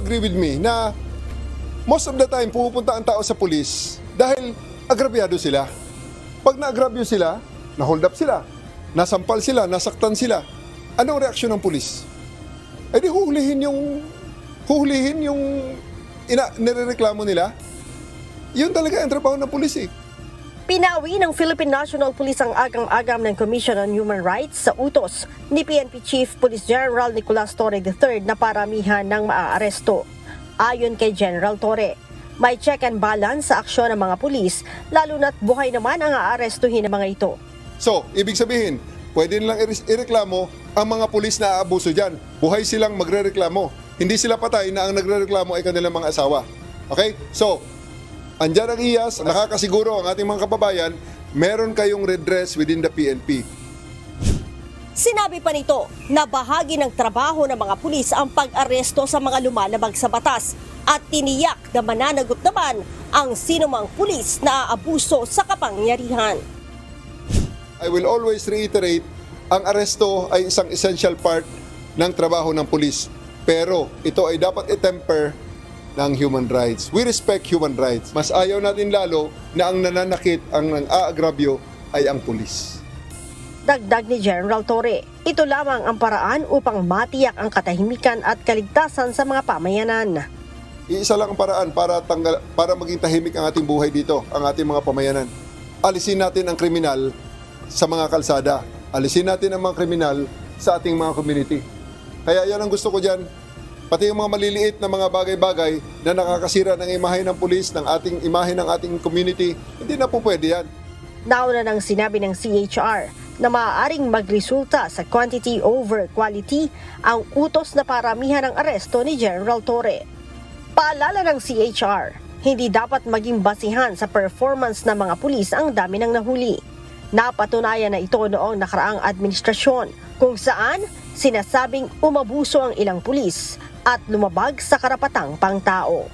agree with me na most of the time pupunta ang tao sa pulis dahil agrabyado sila. Pag na-agrabyo sila, na-hold up sila, nasampal sila, nasaktan sila, anong reaksyon ng pulis? Eh di huhulihin yung nirereklamo nila. Yun talaga ang trabaho ng pulis eh. Pinawi ng Philippine National Police ang agam-agam ng Commission on Human Rights sa utos ni PNP Chief Police General Nicolas Torre III na paramihan ng maaaresto. Ayon kay General Torre, may check and balance sa aksyon ng mga pulis, lalo na't buhay naman ang aarestuhin ng mga ito. So, ibig sabihin, pwede nilang ireklamo ang mga pulis na aabuso dyan. Buhay silang magrereklamo. Hindi sila patay na ang nagrereklamo ay kanilang mga asawa. Okay? So, andyan ang IAS, nakakasiguro ang ating mga kababayan, meron kayong redress within the PNP. Sinabi pa nito na bahagi ng trabaho ng mga pulis ang pag-aresto sa mga lumalabag sa batas at tiniyak na mananagot naman ang sinumang pulis na aabuso sa kapangyarihan. I will always reiterate, ang aresto ay isang essential part ng trabaho ng pulis. Pero ito ay dapat i-temper ng human rights. We respect human rights. Mas ayaw natin lalo na ang nananakit, ang nang-aagrabyo ay ang pulis. Dagdag ni General Torre, ito lamang ang paraan upang matiyak ang katahimikan at kaligtasan sa mga pamayanan. Iisa lang ang paraan para maging tahimik ang ating buhay dito, ang ating mga pamayanan. Alisin natin ang kriminal sa mga kalsada. Alisin natin ang mga kriminal sa ating mga community. Kaya yan ang gusto ko dyan. Pati yung mga maliliit na mga bagay-bagay na nakakasira ng imahe ng pulis, ng ating imahe ng ating community, hindi na po pwede yan. Nauna nang sinabi ng CHR na maaaring magresulta sa quantity over quality ang utos na paramihan ng aresto ni General Torre. Paalala ng CHR, hindi dapat maging basihan sa performance ng mga pulis ang dami ng nahuli. Napatunayan na ito noong nakaraang administrasyon kung saan sinasabing umabuso ang ilang pulis at lumabag sa karapatang pangtao.